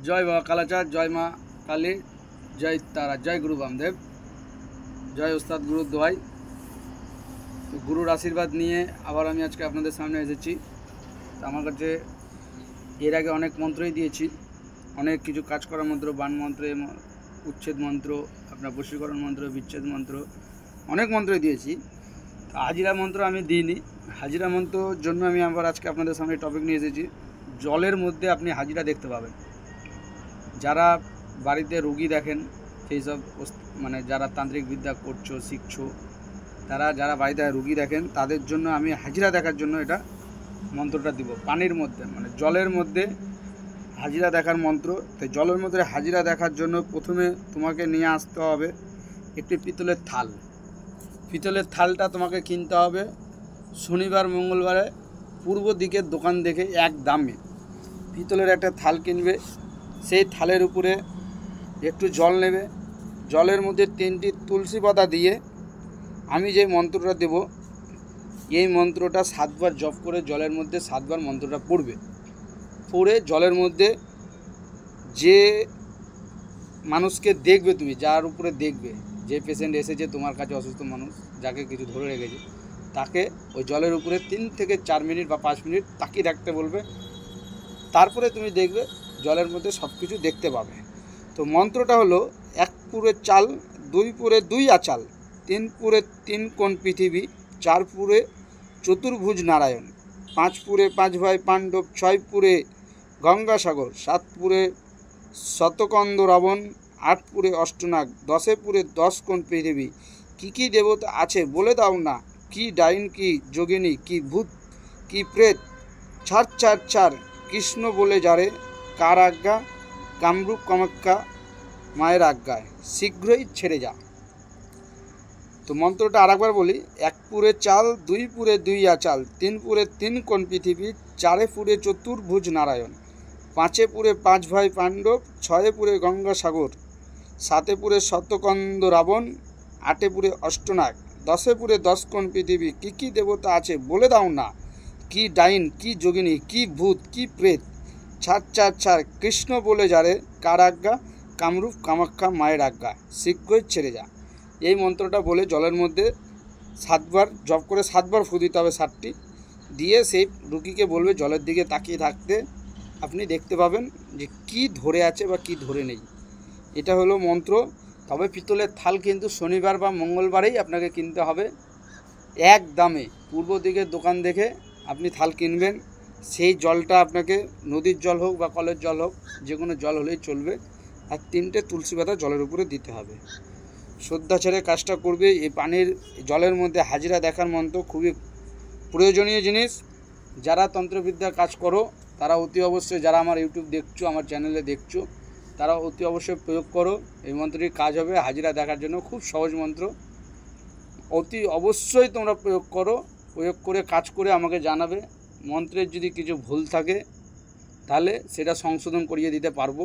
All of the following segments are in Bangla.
জয় বাবা কালাচাঁদ, জয় মা কালী, জয় তারা, জয় গুরু বামদেব, জয় ওস্তাদ গুরু দোয়াই। তো গুরুর আশীর্বাদ নিয়ে আবার আমি আজকে আপনাদের সামনে এসেছি। তো আমার কাছে এর আগে অনেক মন্ত্রই দিয়েছি, অনেক কিছু কাজ করার মন্ত্র, বান মন্ত্র, উচ্ছেদ মন্ত্র, আপনার বশীকরণ মন্ত্র, বিচ্ছেদ মন্ত্র, অনেক মন্ত্রই দিয়েছি। তো হাজিরা মন্ত্র আমি দিইনি। হাজিরা মন্ত্রর জন্য আমি আবার আজকে আপনাদের সামনে টপিক নিয়ে এসেছি। জলের মধ্যে আপনি হাজিরা দেখতে পাবেন। যারা বাড়িতে রুগী দেখেন, সেই সব মানে যারা তান্ত্রিক বিদ্যা করছো, শিখছো, তারা যারা বাড়িতে রুগী দেখেন, তাদের জন্য আমি হাজিরা দেখার জন্য এটা মন্ত্রটা দিব। পানির মধ্যে মানে জলের মধ্যে হাজিরা দেখার মন্ত্র। তাই জলের মধ্যে হাজিরা দেখার জন্য প্রথমে তোমাকে নিয়ে আসতে হবে একটি পিতলের থাল। পিতলের থালটা তোমাকে কিনতে হবে শনিবার মঙ্গলবারে পূর্ব দিকের দোকান দেখে এক দামে পিতলের একটা থাল কিনবে। সেই থালের উপরে একটু জল নেবে, জলের মধ্যে 3টি তুলসী পাতা দিয়ে আমি যে মন্ত্রটা দেব, এই মন্ত্রটা 7 বার জপ করে জলের মধ্যে 7 বার মন্ত্রটা পড়বে। পড়ে জলের মধ্যে যে মানুষকে দেখবে, তুমি যার উপরে দেখবে, যে পেশেন্ট এসেছে তোমার কাছে, অসুস্থ মানুষ যাকে কিছু ধরে রেখেছে, তাকে ওই জলের উপরে 3 থেকে 4 মিনিট বা 5 মিনিট তাকিয়ে রাখতে বলবে। তারপরে তুমি দেখবে জলের মধ্যে সব কিছু দেখতে পাবে। তো মন্ত্রটা হলো 1 পুরে চাল, 2 পুরে 2 আচাল, 3 পুরে 3 কোণ পৃথিবী, 4 পুরে চতুর্ভুজ নারায়ণ, 5 পুরে 5 ভাই পাণ্ডব, 6 পুরে গঙ্গাসাগর, 7 পুরে শতকন্দ রাবণ, 8 পুরে অষ্টনাগ, 10 পুরে 10 কোণ পৃথিবী। কী দেবতা আছে বলে দাও না, কি ডাইন, কি যোগিনী, কি ভূত, কি প্রেত, ছাড় ছাড় ছাড়, কৃষ্ণ বলে যারে, কার আজ্ঞা, কামরূপ কামাখ্যা মায়ের আজ্ঞায়, শীঘ্রই ছেড়ে যা। তো মন্ত্রটা আরেকবার বলি। 1 পুরে চাল, 2 পুরে 2 আচাল, 3 পুরে 3 কোণ পৃথিবী, 4 পুরে চতুর্ভুজ নারায়ণ, 5 পুরে 5 ভাই পাণ্ডব, 6 পুরে গঙ্গাসাগর, 7 পুরে শতকন্দ রাবণ, 8 পুরে অষ্টনাগ, 10 পুরে 10 কোণ পৃথিবী। কী দেবতা আছে বলে দাও না, কি ডাইন, কি যোগিনী, কি ভূত, কি প্রেত, ছাড় ছাড় ছাড়, কৃষ্ণ বলে যারে, কার আজ্ঞা, কামরূপ কামাখ্যা মায়ের আজ্ঞা, শীঘ্রই ছেড়ে যা। এই মন্ত্রটা বলে জলের মধ্যে 7 বার জপ করে 7 বার ফু দিতে হবে, 7টি দিয়ে সেই রুগীকে বলবে জলের দিকে তাকিয়ে থাকতে। আপনি দেখতে পাবেন যে কি ধরে আছে বা কি ধরে নেই। এটা হলো মন্ত্র। তবে পিতলের থাল কিন্তু শনিবার বা মঙ্গলবারেই আপনাকে কিনতে হবে এক দামে। পূর্ব দিকের দোকান দেখে আপনি থাল কিনবেন। সেই জলটা আপনাকে নদীর জল হোক বা কলের জল হোক, যে কোনো জল হলেই চলবে। আর 3টে তুলসী পাতা জলের উপরে দিতে হবে। শ্রদ্ধা ছেড়ে কাজটা করবে। এই পানির জলের মধ্যে হাজিরা দেখার মন্ত্র খুবই প্রয়োজনীয় জিনিস। যারা তন্ত্রবিদ্যার কাজ করো তারা অতি অবশ্যই, যারা আমার ইউটিউব দেখছো, আমার চ্যানেলে দেখছো, তারা অতি অবশ্যই প্রয়োগ করো। এই মন্ত্রটির কাজ হবে হাজিরা দেখার জন্য। খুব সহজ মন্ত্র, অতি অবশ্যই তোমরা প্রয়োগ করো। প্রয়োগ করে কাজ করে আমাকে জানাবে। মন্ত্রের যদি কিছু ভুল থাকে তাহলে সেটা সংশোধন করিয়ে দিতে পারবো।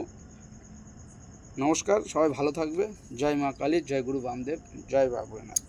নমস্কার, সবাই ভালো থাকবে। জয় মা কালী, জয় গুরু বামদেব, জয় বাবুনাথ।